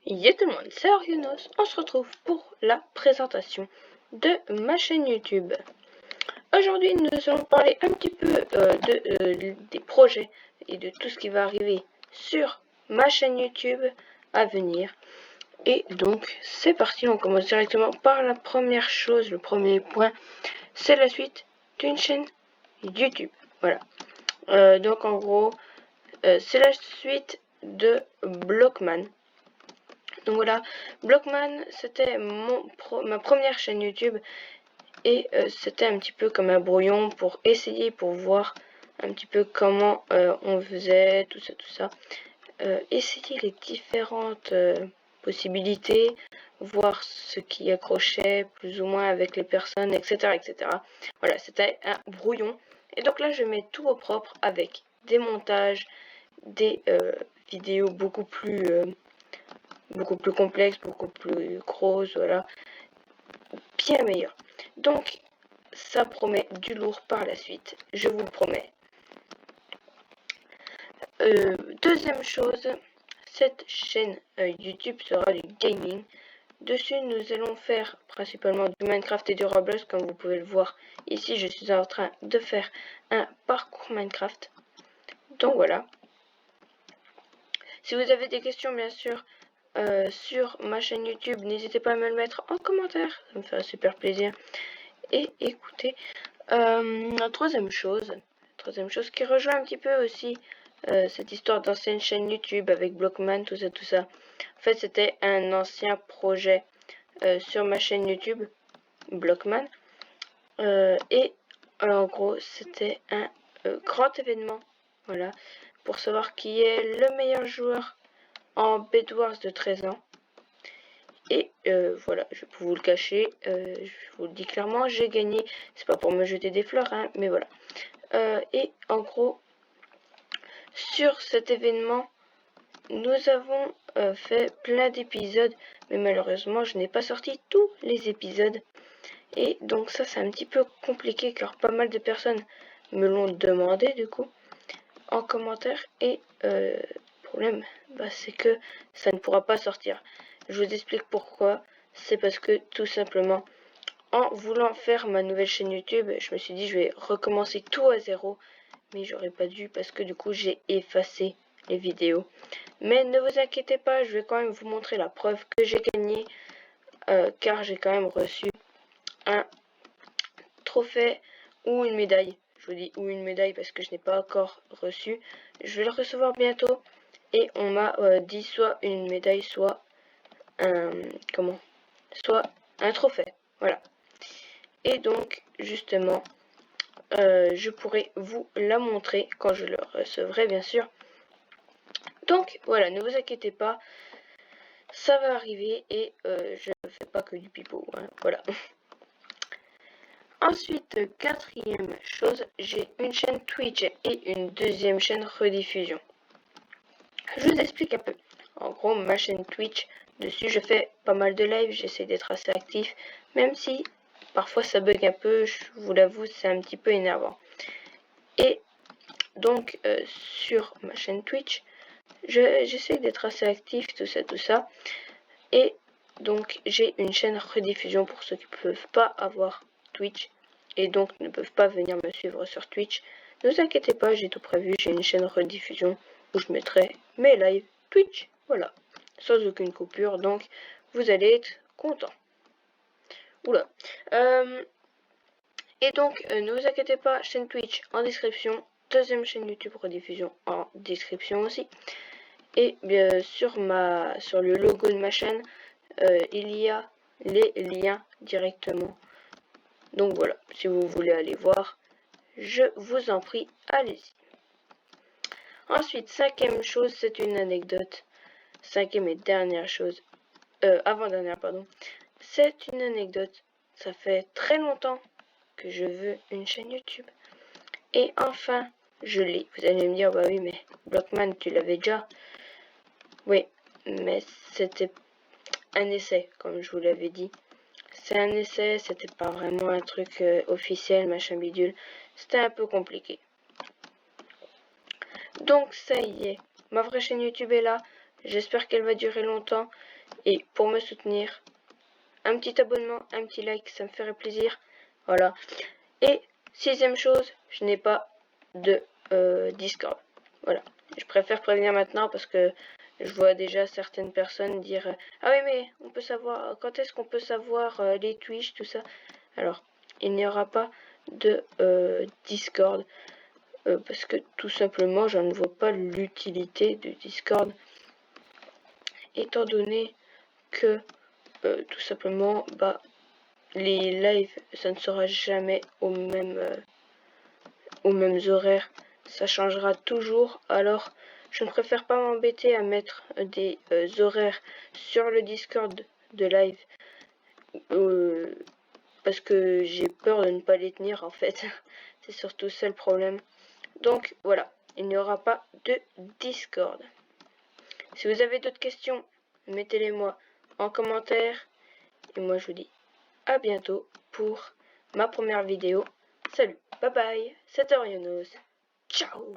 Yo tout le monde, c'est Orionos. On se retrouve pour la présentation de ma chaîne YouTube. Aujourd'hui, nous allons parler un petit peu des projets et de tout ce qui va arriver sur ma chaîne YouTube à venir. Et donc, c'est parti, on commence directement par la première chose, le premier point, c'est la suite d'une chaîne YouTube. Voilà. Donc, en gros, c'est la suite de Blockman. Donc voilà, Blockman, c'était ma première chaîne YouTube et c'était un petit peu comme un brouillon pour essayer, pour voir un petit peu comment on faisait, tout ça. Essayer les différentes possibilités, voir ce qui accrochait plus ou moins avec les personnes, etc. Voilà, c'était un brouillon. Et donc là, je mets tout au propre avec des montages, des vidéos beaucoup plus complexe, beaucoup plus grosse, voilà, bien meilleur. Donc, ça promet du lourd par la suite, je vous le promets. Deuxième chose, cette chaîne YouTube sera du gaming. Dessus, nous allons faire principalement du Minecraft et du Roblox, comme vous pouvez le voir. Ici, je suis en train de faire un parcours Minecraft. Donc voilà. Si vous avez des questions, bien sûr, sur ma chaîne YouTube, n'hésitez pas à me le mettre en commentaire, ça me fait super plaisir. Et écoutez, la troisième chose qui rejoint un petit peu aussi cette histoire d'ancienne chaîne YouTube avec Blockman, tout ça. En fait, c'était un ancien projet sur ma chaîne YouTube, Blockman, et en gros, c'était un grand événement, voilà, pour savoir qui est le meilleur joueur en Bed Wars de 13 ans. Et voilà, je peux vous le cacher, je vous le dis clairement, j'ai gagné. C'est pas pour me jeter des fleurs, hein, mais voilà. Et en gros, sur cet événement, nous avons fait plein d'épisodes, mais malheureusement, je n'ai pas sorti tous les épisodes. Et donc ça, c'est un petit peu compliqué, car pas mal de personnes me l'ont demandé, du coup, en commentaire. Et le problème, c'est que ça ne pourra pas sortir. Je vous explique pourquoi. C'est parce que tout simplement, en voulant faire ma nouvelle chaîne YouTube, je me suis dit je vais recommencer tout à zéro, mais j'aurais pas dû parce que du coup j'ai effacé les vidéos. Mais ne vous inquiétez pas, je vais quand même vous montrer la preuve que j'ai gagné, car j'ai quand même reçu un trophée ou une médaille. Je vous dis ou une médaille parce que je n'ai pas encore reçu. Je vais le recevoir bientôt et on m'a dit soit une médaille, soit soit un trophée. Voilà. Et donc, justement, je pourrai vous la montrer quand je le recevrai, bien sûr. Donc, voilà, ne vous inquiétez pas, ça va arriver et je ne fais pas que du pipeau, hein, voilà. Ensuite, quatrième chose, j'ai une chaîne Twitch et une deuxième chaîne rediffusion. Je vous explique un peu. En gros, ma chaîne Twitch, dessus je fais pas mal de lives, j'essaie d'être assez actif, même si parfois ça bug un peu, je vous l'avoue, c'est un petit peu énervant. Et donc, sur ma chaîne Twitch, j'essaie d'être assez actif, tout ça. Et donc, j'ai une chaîne rediffusion pour ceux qui ne peuvent pas avoir Twitch et donc ne peuvent pas venir me suivre sur Twitch. Ne vous inquiétez pas, j'ai tout prévu, j'ai une chaîne rediffusion où je mettrai mes lives Twitch, voilà, sans aucune coupure, donc vous allez être content. Oula. Et donc, ne vous inquiétez pas, chaîne Twitch en description, deuxième chaîne YouTube rediffusion en description aussi. Et bien sur le logo de ma chaîne, il y a les liens directement. Donc voilà, si vous voulez aller voir, je vous en prie, allez-y. Ensuite, cinquième chose, c'est une anecdote. Cinquième et dernière chose, avant-dernière, pardon. C'est une anecdote. Ça fait très longtemps que je veux une chaîne YouTube. Et enfin, je l'ai. Vous allez me dire, bah oui, mais Blockman, tu l'avais déjà. Oui, mais c'était un essai, comme je vous l'avais dit. C'est un essai, c'était pas vraiment un truc officiel, machin bidule. C'était un peu compliqué. Donc ça y est, ma vraie chaîne YouTube est là. J'espère qu'elle va durer longtemps. Et pour me soutenir, un petit abonnement, un petit like, ça me ferait plaisir. Voilà. Et 6e chose, je n'ai pas de Discord. Voilà. Je préfère prévenir maintenant parce que je vois déjà certaines personnes dire ah oui, mais on peut savoir quand est-ce qu'on peut savoir les Twitch, tout ça. Alors, il n'y aura pas de Discord parce que tout simplement, je ne vois pas l'utilité de Discord étant donné que tout simplement, bah, les lives, ça ne sera jamais aux mêmes horaires. Ça changera toujours. Alors, je ne préfère pas m'embêter à mettre des horaires sur le Discord de live parce que j'ai peur de ne pas les tenir en fait. C'est surtout ça le problème. Donc voilà, il n'y aura pas de Discord. Si vous avez d'autres questions, mettez-les moi en commentaire. Et moi je vous dis à bientôt pour ma première vidéo. Salut, bye bye, c'était Orionos. Ciao.